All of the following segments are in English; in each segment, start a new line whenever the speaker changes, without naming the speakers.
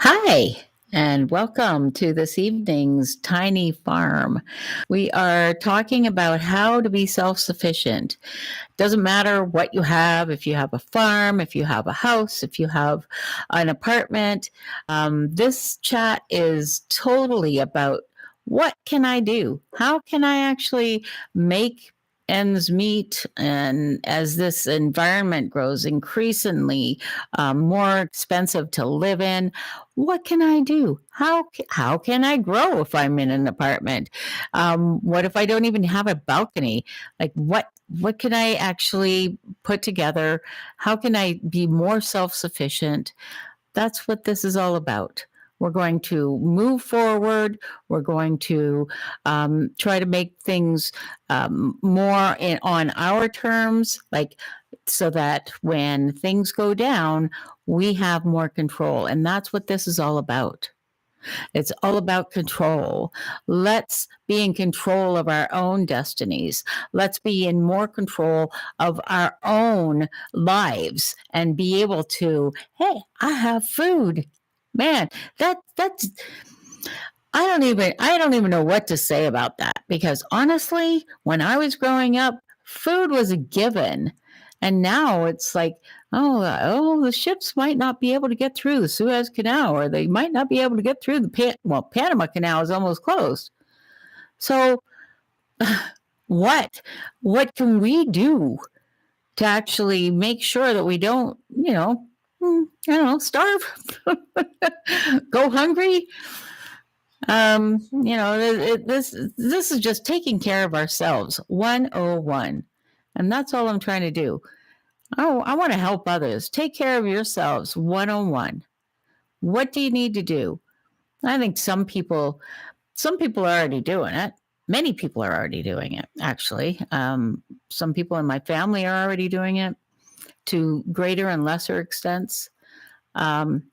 Hi, and welcome to this evening's Tiny Farm. We are talking about how to be self sufficient. Doesn't matter what you have, if you have a farm, if you have a house, if you have an apartment. This chat is totally about what can I do? How can I actually make ends meet? And as this environment grows increasingly more expensive to live in, what can I do? How can I grow if I'm in an apartment? What if I don't even have a balcony? Like what can I actually put together? How can I be more self-sufficient? That's what this is all about. We're going to move forward. We're going to try to make things on our terms, like so that when things go down, we have more control. And that's what this is all about. It's all about control. Let's be in control of our own destinies. Let's be in more control of our own lives and be able to, hey, I have food. Man, that's I don't even know what to say about that because honestly, when I was growing up, food was a given. And now it's like, the ships might not be able to get through the Suez Canal, or they might not be able to get through Panama Canal is almost closed. So, what what can we do to actually make sure that we don't, starve, go hungry? This is just taking care of ourselves. 101, and that's all I'm trying to do. Oh, I want to help others. Take care of yourselves. 101. What do you need to do? I think some people are already doing it. Many people are already doing it, actually. Some people in my family are already doing it to greater and lesser extents. Um,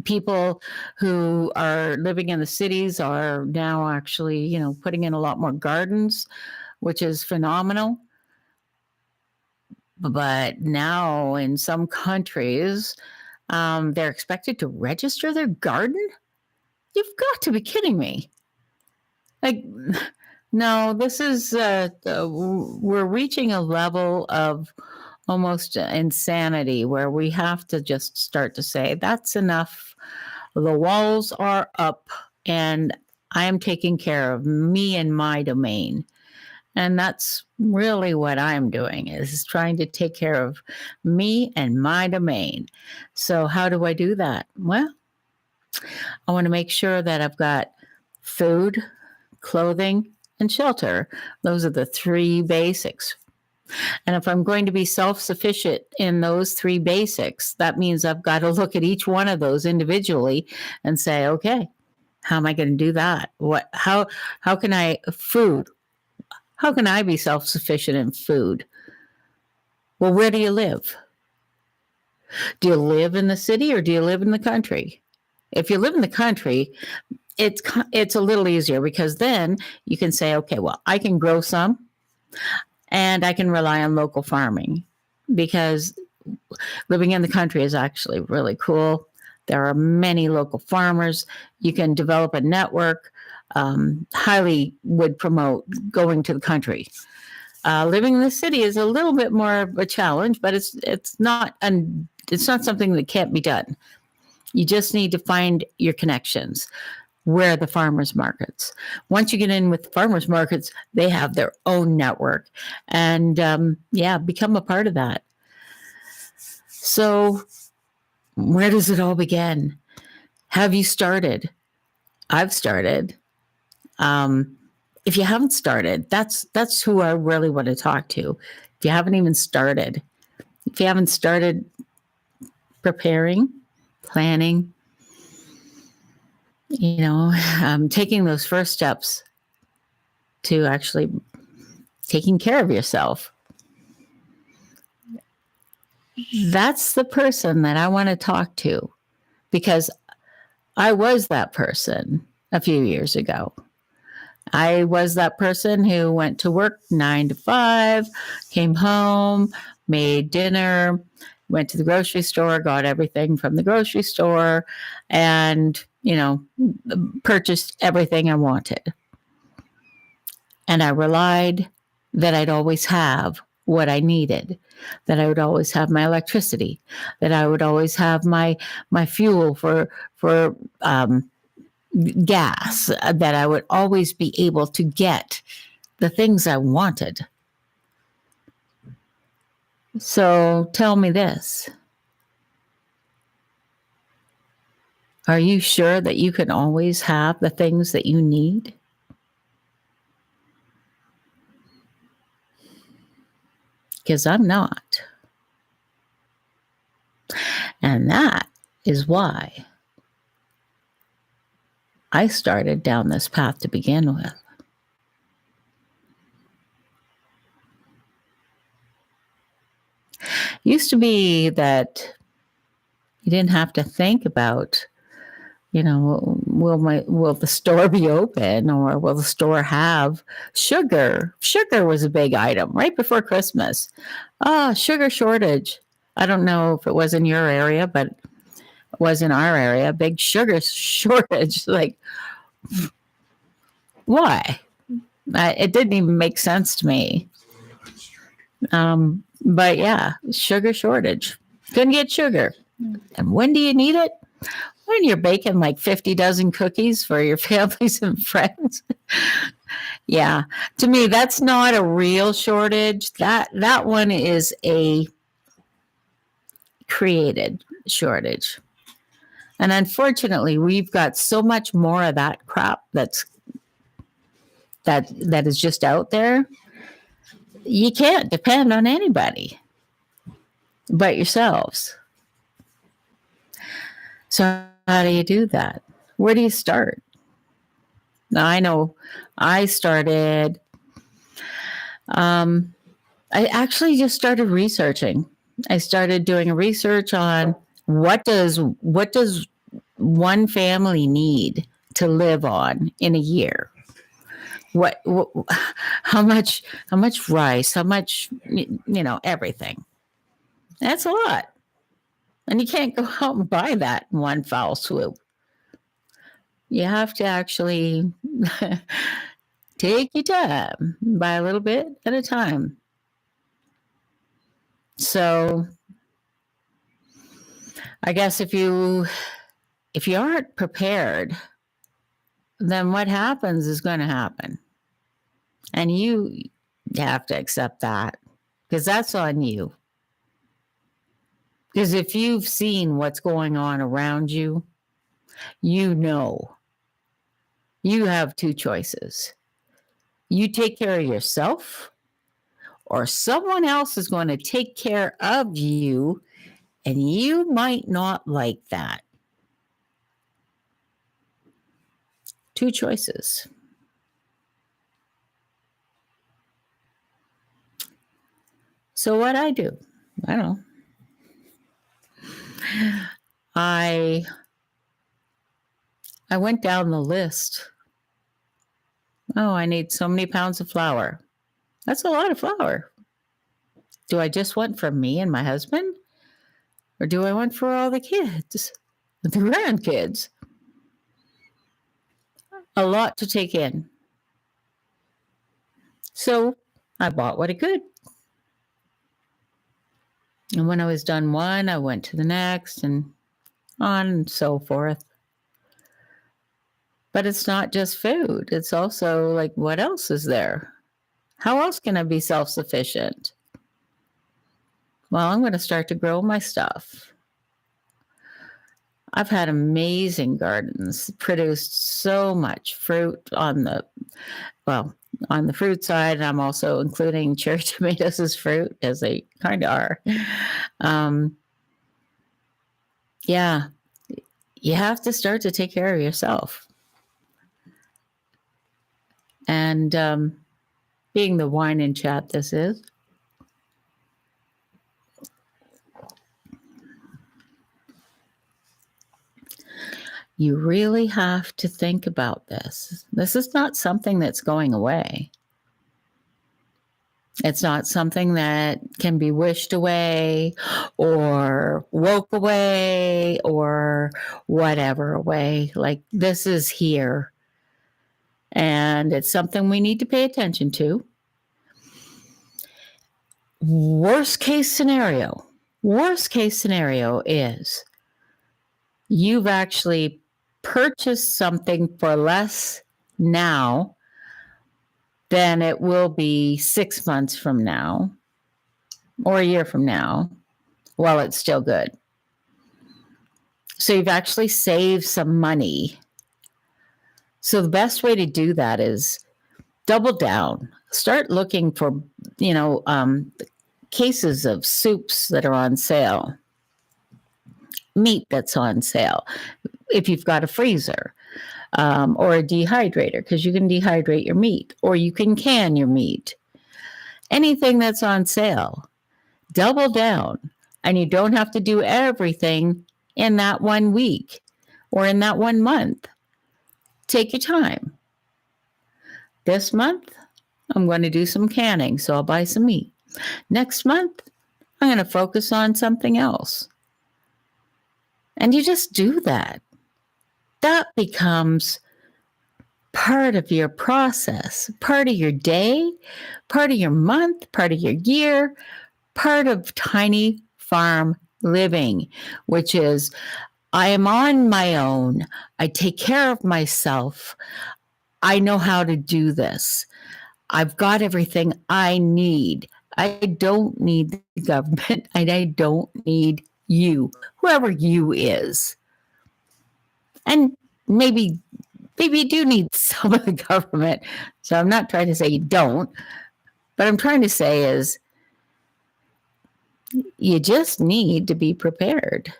People who are living in the cities are now actually, putting in a lot more gardens, which is phenomenal. But now in some countries, they're expected to register their garden. You've got to be kidding me. Like, no, this is, we're reaching a level of almost insanity where we have to just start to say, that's enough. The walls are up, and I am taking care of me and my domain. And that's really what I'm doing, is trying to take care of me and my domain. So how do I do that? Well, I want to make sure that I've got food, clothing, and shelter. Those are the three basics. And if I'm going to be self sufficient in those three basics, that means I've got to look at each one of those individually and say, okay, how am I going to do that? How can food? How can I be self sufficient in food? Well, where do you live? Do you live in the city or do you live in the country? If you live in the country, it's a little easier because then you can say, okay, well, I can grow some and I can rely on local farming because living in the country is actually really cool. There are many local farmers. You can develop a network. Highly would promote going to the country. Living in the city is a little bit more of a challenge, but it's not something that can't be done. You just need to find your connections. Where are the farmers markets? Once you get in with the farmers markets, they have their own network, and become a part of that. So, where does it all begin? Have you started? I've started. If you haven't started, that's who I really want to talk to. If you haven't even started, if you haven't started preparing, planning, taking those first steps to actually taking care of yourself, that's the person that I want to talk to, because I was that person a few years ago. I was that person who went to work 9 to 5, came home, made dinner, went to the grocery store, got everything from the grocery store, and, purchased everything I wanted. And I relied that I'd always have what I needed, that I would always have my electricity, that I would always have my fuel for gas, that I would always be able to get the things I wanted. So tell me this. Are you sure that you can always have the things that you need? Because I'm not. And that is why I started down this path to begin with. Used to be that you didn't have to think about, will the store be open, or will the store have sugar? Sugar was a big item right before Christmas. Sugar shortage. I don't know if it was in your area, but it was in our area. Big sugar shortage. Like, why? It didn't even make sense to me. But yeah, sugar shortage. Couldn't get sugar. And when do you need it? When you're baking like 50 dozen cookies for your families and friends. Yeah. To me, that's not a real shortage. That one is a created shortage. And unfortunately, we've got so much more of that crap that is just out there. You can't depend on anybody but yourselves. So how do you do that? Where do you start? Now, I know I started, I actually just started researching. I started doing a research on what does one family need to live on in a year? How much rice, how much, everything. That's a lot. And you can't go out and buy that in one foul swoop. You have to actually take your time, buy a little bit at a time. So I guess if you aren't prepared, then what happens is going to happen. And you have to accept that, because that's on you. Because if you've seen what's going on around you, you have two choices. You take care of yourself, or someone else is going to take care of you, and you might not like that. Two choices. So what I do, I don't know. I went down the list. Oh, I need so many pounds of flour. That's a lot of flour. Do I just want for me and my husband? Or do I want for all the kids, the grandkids? A lot to take in. So I bought what I could. And when I was done one, I went to the next, and on and so forth. But it's not just food. It's also like, what else is there? How else can I be self-sufficient? Well, I'm going to start to grow my stuff. I've had amazing gardens, produced so much fruit on the fruit side. I'm also including cherry tomatoes as fruit, as they kind of are. Yeah, you have to start to take care of yourself. And being the wine and chat this is, you really have to think about this. This is not something that's going away. It's not something that can be wished away or woke away or whatever away. Like, this is here. And it's something we need to pay attention to. Worst case scenario is you've actually purchased something for less now than it will be 6 months from now or a year from now while it's still good. So you've actually saved some money. So the best way to do that is double down. Start looking for, cases of soups that are on sale, meat that's on sale, if you've got a freezer, or a dehydrator, because you can dehydrate your meat, or you can can your meat. Anything that's on sale, double down. And you don't have to do everything in that 1 week or in that 1 month. Take your time. This month, I'm going to do some canning, so I'll buy some meat. Next month, I'm going to focus on something else. And you just do that. That becomes part of your process, part of your day, part of your month, part of your year, part of tiny farm living, which is, I am on my own. I take care of myself. I know how to do this. I've got everything I need. I don't need the government, and I don't need you, whoever you is. And maybe you do need some of the government. So I'm not trying to say you don't, but I'm trying to say is you just need to be prepared.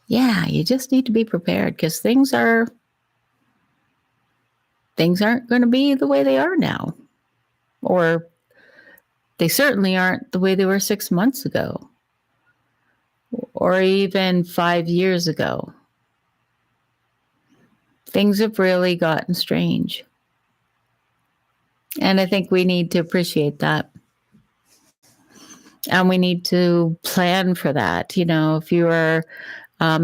Yeah, you just need to be prepared, because things aren't going to be the way they are now. Or they certainly aren't the way they were 6 months ago, or even 5 years ago. Things have really gotten strange. And I think we need to appreciate that. And we need to plan for that. If you are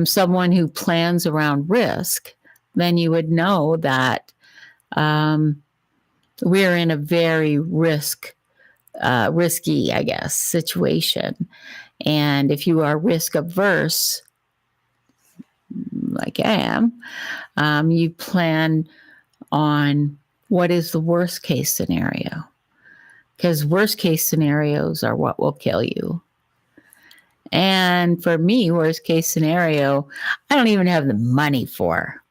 someone who plans around risk, then you would know that we're in a very risky, I guess, situation. And if you are risk averse, like I am, you plan on what is the worst case scenario. Because worst case scenarios are what will kill you. And for me, worst case scenario, I don't even have the money for,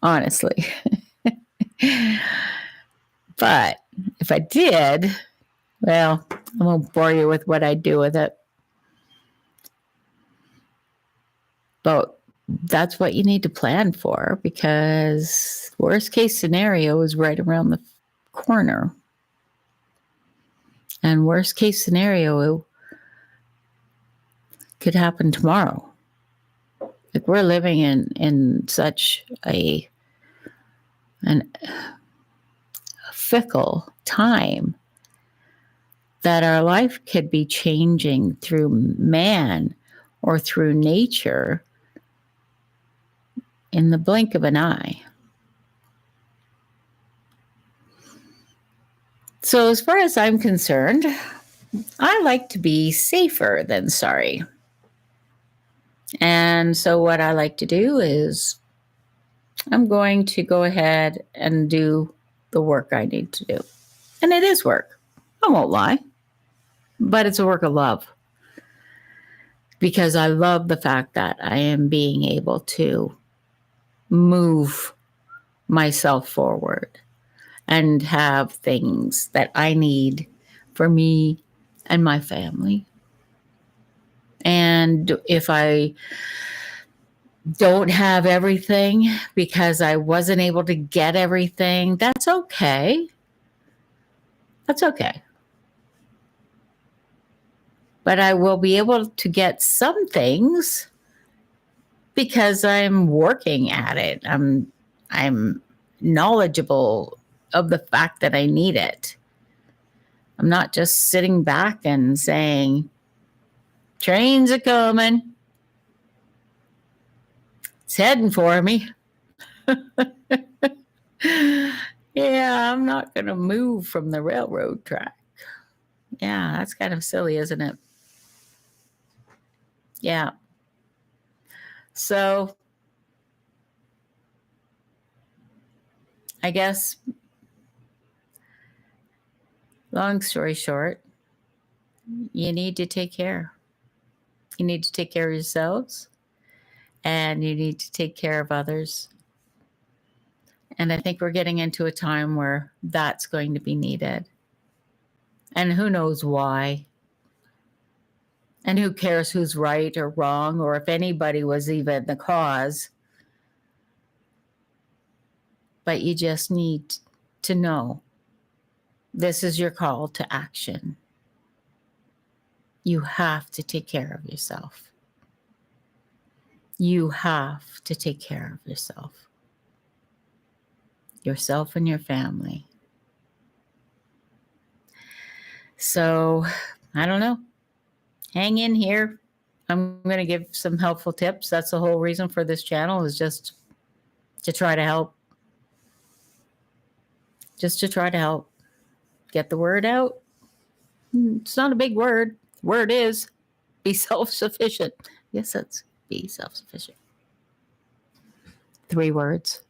honestly. But if I did, well, I won't bore you with what I'd do with it. But that's what you need to plan for, because worst case scenario is right around the corner. And worst case scenario could happen tomorrow. Like, we're living in such a fickle time that our life could be changing through man or through nature in the blink of an eye. So as far as I'm concerned, I like to be safer than sorry. And so what I like to do is I'm going to go ahead and do the work I need to do. And it is work. I won't lie. But it's a work of love. Because I love the fact that I am being able to move myself forward and have things that I need for me and my family. And if I don't have everything because I wasn't able to get everything, that's okay. That's okay. But I will be able to get some things because I'm working at it. I'm knowledgeable of the fact that I need it. I'm not just sitting back and saying, trains are coming. It's heading for me. Yeah, I'm not going to move from the railroad track. Yeah, that's kind of silly, isn't it? Yeah. So I guess, long story short, you need to take care. You need to take care of yourselves and you need to take care of others. And I think we're getting into a time where that's going to be needed. And who knows why? And who cares who's right or wrong, or if anybody was even the cause? But you just need to know this is your call to action. You have to take care of yourself. You have to take care of yourself and your family. So, I don't know. Hang in here. I'm going to give some helpful tips. That's the whole reason for this channel, is just to try to help. Just to try to help get the word out. It's not a big word. Word is be self-sufficient. Yes, that's be self-sufficient. 3 words.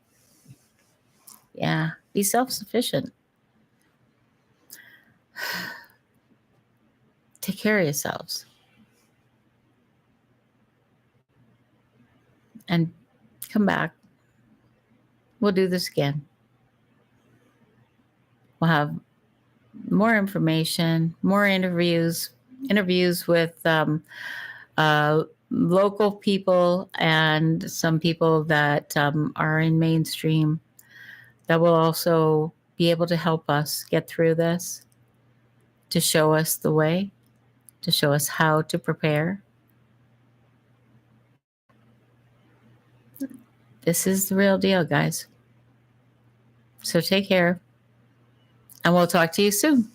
Yeah, be self-sufficient. Take care of yourselves. And come back. We'll do this again. We'll have more information, more interviews with local people and some people that are in mainstream that will also be able to help us get through this, to show us the way, to show us how to prepare. This is the real deal, guys. So take care, and we'll talk to you soon.